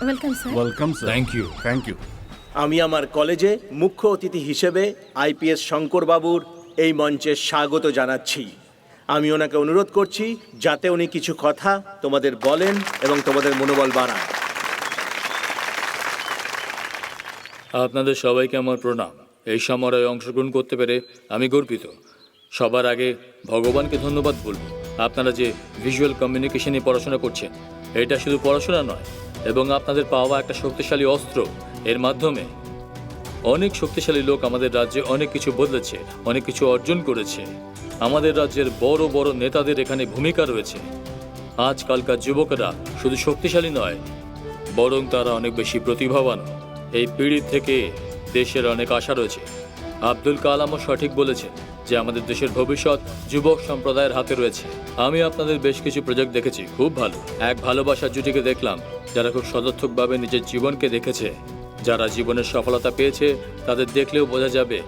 Welcome sir. Welcome sir. Thank you. Thank you. আমি আমার কলেজে মুখ্য অতিথি হিসেবে আইপিএস শঙ্করবাবুর এই মঞ্চে স্বাগত জানাচ্ছি। আমি ওনাকে অনুরোধ করছি যাতে উনি কিছু কথা তোমাদের বলেন এবং তোমাদের মনোবল বাড়ান। আপনাদের সবাইকে আমার প্রণাম। এই সমারোহে অংশগ্রহণ করতে পেরে আমি গর্বিত। সবার আগে ভগবানকে ধন্যবাদ বলব। আপনারা যে ভিজুয়াল কমিউনিকেশনে পড়াশোনা করছেন, এটা শুধু পড়াশোনা নয়, এবং আপনাদের পাওয়া একটা শক্তিশালী অস্ত্র। এর মাধ্যমে অনেক শক্তিশালী লোক আমাদের রাজ্যে অনেক কিছু বদলেছে, অনেক কিছু অর্জন করেছে। আমাদের রাজ্যের বড় বড় নেতাদের এখানে ভূমিকা রয়েছে। আজকালকার যুবকেরা শুধু শক্তিশালী নয়, বরং তারা অনেক বেশি প্রতিভাবান। এই পিড়ি থেকে দেশের অনেক আশা রয়েছে। আব্দুল কালামও সঠিক বলেছেন যে আমাদের দেশের ভবিষ্যৎ যুবক সম্প্রদায়ের হাতে রয়েছে। আমি আপনাদের বেশ কিছু প্রজেক্ট দেখেছি, খুব ভালো। এক ভালোবাসার জুটিকে দেখলাম যারা খুব সদর্থকভাবে নিজের জীবনকে দেখেছে। যারা জীবনের সফলতা পেয়েছে তাদের দেখলেও বোঝা যাবে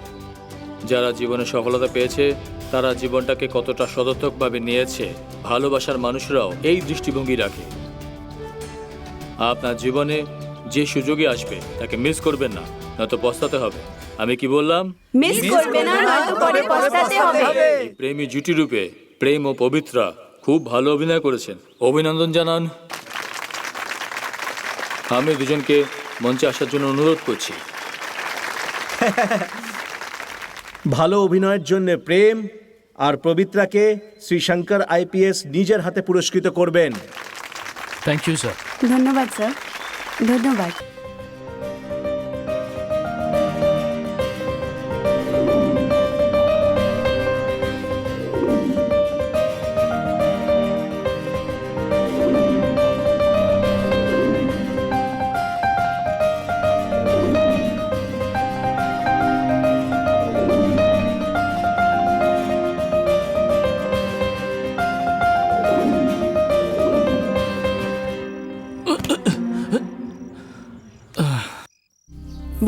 যারা জীবনে সফলতা পেয়েছে তারা জীবনটাকে কতটা সদর্থকভাবে নিয়েছে। ভালোবাসার মানুষরাও এই দৃষ্টিভঙ্গি রাখে। আপনার জীবনে যে সুযোগই আসবে তাকে মিস করবেন না, নয়তো পস্তাতে হবে। আমি কি বললাম? মিস করবে না, নয়তো পরে পস্তাতে হবে। এই প্রেমী জুটি রূপে প্রেম ও পবিত্রা খুব ভালো অভিনয় করেছেন, অভিনন্দন জানান। আমি দুজনকে মঞ্চে আসার জন্য অনুরোধ করছি। ভালো অভিনয়ের জন্য প্রেম আর পবিত্রাকে শ্রী শঙ্কর আইপিএস নিজের হাতে পুরস্কৃত করবেন। Thank you sir. ধন্যবাদ স্যার, ধন্যবাদ।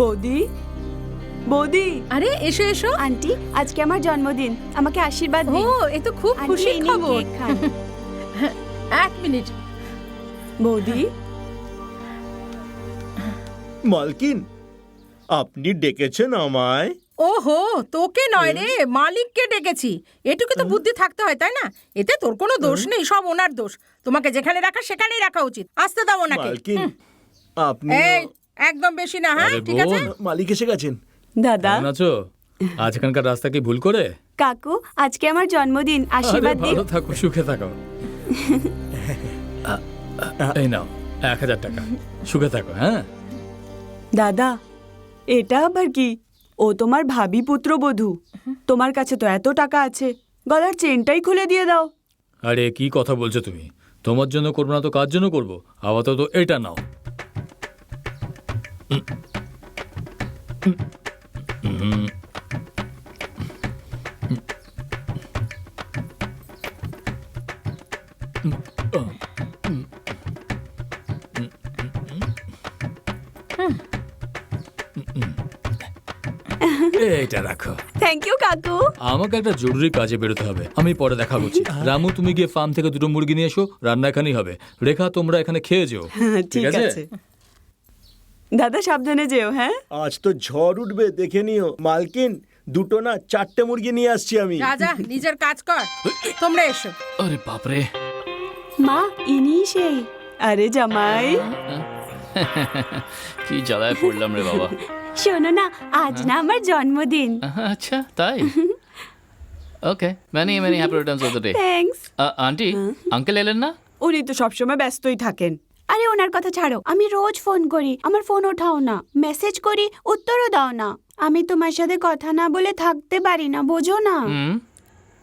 বৌদি, বৌদি। আরে এসো এসো। আন্টি, আজকে আমার জন্মদিন, আমাকে আশীর্বাদ ও, দিন। এ তো খুব আন্টি, খুশির এই নিন খবর। কেক খান। এক মিনিট। বৌদি, মালকিন, আপনি ডেকেছেন আমায়? ওহো, তোকে নয় রে, মালিককে ডেকেছি। এটুকু তো বুদ্ধি থাকতে হয়, তাই না? এতে তোর কোনো দোষ নেই, সব ওনার দোষ। তোমাকে যেখানে রাখা সেখানেই রাখা উচিত। আসতে দাও ওনাকে। মালকিন, আপনি এই একদম বেশি না, হ্যাঁ? আরে ঠিক আছে। বোন, মালিক এসে গেছেন। দাদা, কেমন আছো? আজকালকার রাস্তা কি ভুল করে? কাকু, আজকে আমার জন্মদিন, আরে আশীর্বাদ দিন। ভালো থাকো, সুখে থাকো। এই নাও 1000 টাকা, সুখে থাকো। হ্যাঁ দাদা, এটা আবার কি? ও তোমার ভাবি পুত্রবধূ, তোমার কাছে তো এত টাকা আছে, গলার চেনটাই খুলে দিয়ে দাও। আরে কি কথা বলছো তুমি? তোমার জন্য করবো না তো কার জন্য করবো? আপাতত এটা নাও। এইটা রাখো। থ্যাংক ইউ কাকু। আমাকে একটা জরুরি কাজে বেরোতে হবে, আমি পরে দেখা করছি। রামু, তুমি গিয়ে ফার্ম থেকে 2টো মুরগি নিয়ে এসো, রান্না এখানেই হবে। রেখা, তোমরা এখানে খেয়ে যেও। ঠিক আছে দাদা, সাবধানে যেও। হ্যাঁ, আজ তো ঝড় উঠবে, দেখে নিও। মালকিন, 2টো না 4টে মুরগি নিয়ে আসছি আমি। যা যা, নিজের কাজ কর। তোমরা এসো। আরে বাপরে, মা, ইনি সেই। আরে জামাই, কি জ্বালায় পড়লাম রে বাবা। শোনো না, আজ না আমার জন্মদিন। আচ্ছা তাই? Okay, many many happy returns of the day. Thanks. Aunty, uncle এলেন না? উনি তো সবসময় ব্যস্তই থাকেন। আরে ওনার কথা ছাড়ো, আমি রোজ ফোন করি, আমার ফোন ওঠাও না। মেসেজ করি, উত্তরও দাও না। আমি তোমার সাথে কথা না বলে থাকতে পারি না, বোঝো না? হুম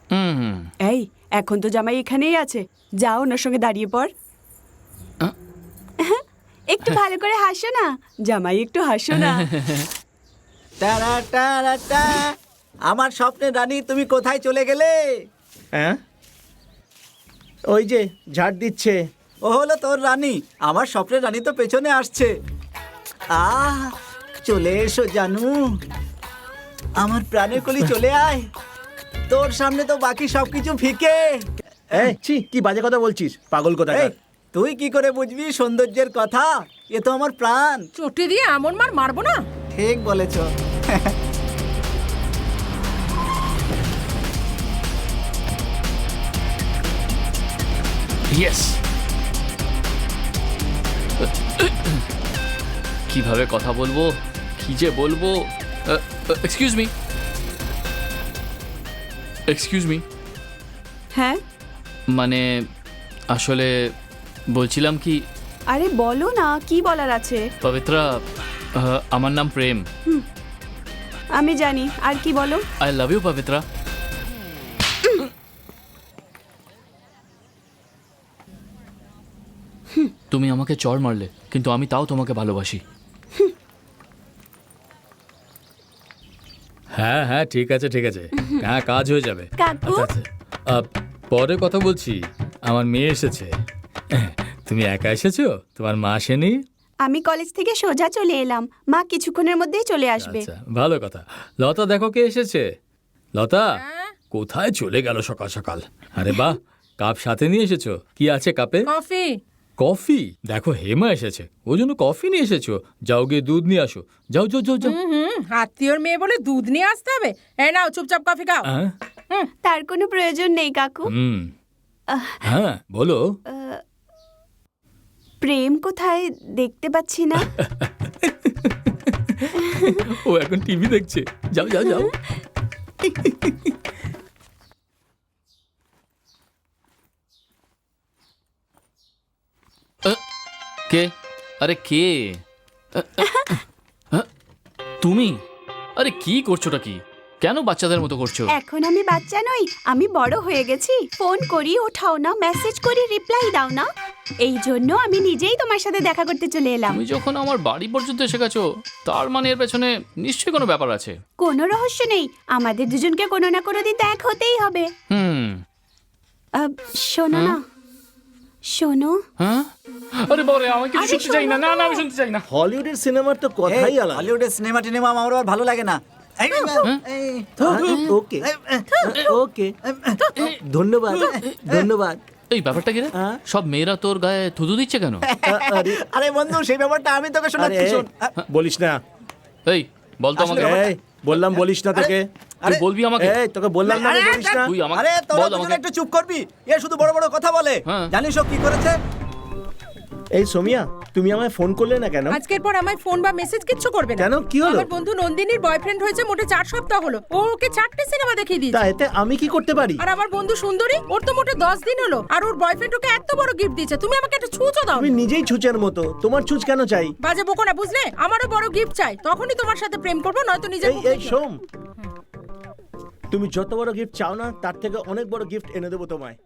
হুম হুম। এই, এখন তো জামাই এখানেই আছে, যাও ওনার সঙ্গে দাঁড়িয়ে পড়। একটু ভালো করে হাসো না। জামাই, একটু হাসো না। টারা টারা টা, আমার স্বপ্নের রানী, তুমি কোথায় চলে গেলে? হ্যাঁ, ওই যে ঝাড় দিচ্ছে। ও হলো তোর রানী, আমার স্বপ্নের রানী তো পেছনে আসছে। চলে এসো জানু, আমার প্রাণের কলি, চলে আয়। তোর সামনে তো বাকি সবকিছু ফিকে। এই ছি, কি বাজে কথা বলছিস পাগল কথা। এই, তুই কি করে বুঝবি সৌন্দর্যের কথা? এ তো আমার প্রাণ। চটি দিয়ে এমন মার মারবো না। ঠিক বলেছো। ইয়েস। কিভাবে কথা বলবো, কি যে বলবো। Excuse me, excuse me. হ্যাঁ, মানে আসলে বলছিলাম কি, আরে বলো না, কি বলার আছে? পবিত্রা, আমার নাম প্রেম। আমি জানি, আর কি বলো? I love you Pabitra. তুমি আমাকে চড় মারলে, কিন্তু আমি তাও তোমাকে ভালোবাসি। হ্যাঁ হ্যাঁ, ঠিক আছে ঠিক আছে, হ্যাঁ কাজ হয়ে যাবে। কাকু আচ্ছা আচ্ছা, পরে কথা বলছি। আমার মেয়ে এসেছে। তুমি একা এসেছো? তোমার মা আসেনি? আমি কলেজ থেকে সোজা চলে এলাম, মা কিছুক্ষণের মধ্যেই চলে আসবে। আচ্ছা, ভালো কথা। লতা দেখো কে এসেছে। লতা, কোথায় চলে গেল সকাল সকাল? আরে বাহ, কাপ সাথে নিয়ে এসেছো। কি আছে কাপে? কফি। কফি? দেখো হেমা এসেছে, ওই জন্য কফি নিয়ে এসেছো। যাও গিয়ে দুধ নিয়ে আসো। যাও যাও যাও যাও। আত্মীয়র মেয়ে বলে দুধ নিয়ে আসতে হবে? এই নাও, চুপচাপ কফি খাও। হ্যাঁ তার কোনো প্রয়োজন নেই কাকু। হুম, হ্যাঁ বলো। প্রেম কোথায় দেখতে পাচ্ছি না। ও এখন টিভি দেখছে। যাও যাও যাও। কে? আরে কে? তুমি? আরে কি করছোটা কি? কেন বাচ্চাদের মতো করছো? এখন আমি বাচ্চা নই, আমি বড় হয়ে গেছি। ফোন করি ওঠাও না, মেসেজ করি রিপ্লাই দাও না। এই জন্য আমি নিজেই তোমার সাথে দেখা করতে চলে এলাম। তুমি যখন আমার বাড়ি পর্যন্ত এসে গেছো, তার মানে এর পেছনে নিশ্চয়ই কোনো ব্যাপার আছে। কোনো রহস্য নেই, আমাদের দুজনকে কোনো না কোনো দিন দেখা হতেই হবে। হুম। শোনো না, শোনো। হ্যাঁ? আরে বাবা রে, আমি কিছু আরে শুনতে চাই না। শোনো না তো। না, আমি শুনতে চাই না। হলিউডের সিনেমার তো কথাই আলাদা। হলিউডের সিনেমা টিনেমা আমার আর ভালো লাগে না। এই, এই, ওকে ওকে, ধন্যবাদ ধন্যবাদ। এই ব্যাপারটা কি রে? হ্যাঁ? সব মেয়েরা তোর গায়ে থুতু দিচ্ছে কেন? আরে আরে বন্ধু, সেই ব্যাপারটা আমি তোকে আরে শোনাচ্ছি, শোন। বলিস না। এই বল তো আমাকে। এই বললাম বলিস না তোকে। তুই বলবি আমাকে? এই তোকে বললাম না আরে, বলিস না। তুই আমাকে আরে তোরা বল দুজনে আমাকে। একটু চুপ করবি। এ শুধু বড় বড় কথা বলে। হ্যাঁ। জানিস ও কি করেছে? এই সোমিয়া, তুমি আমায় ফোন করলে না কেন? আজকের পর আমায় ফোন বা মেসেজ কিচ্ছু করবে না। কেন? কি হলো? আমার বন্ধু নন্দিনীর বয়ফ্রেন্ড হয়েছে মোটে 4 সপ্তাহ হলো। ও ওকে 4টে সিনেমা দেখিয়ে তা দিয়েছে। এতে আমি কি করতে পারি? আর আমার বন্ধু সুন্দরী, ওর তো মোটে 10 দিন হলো, আর ওর বয়ফ্রেন্ড ওকে এত বড় গিফট দিয়েছে। তুমি আমাকে একটা ছুঁচো দাও। তুমি নিজেই ছুঁচের মতো, তোমার ছুঁচ কেন চাই? বাজে বকো না, বুঝলে? আমারও বড় গিফট চাই, তখনই তোমার সাথে প্রেম করবো, নয়তো নিজের এই মুখ এই দেখিও। সোম, তুমি যত বড় গিফট চাও না, তার থেকে অনেক বড় গিফট এনে দেবো তোমায়।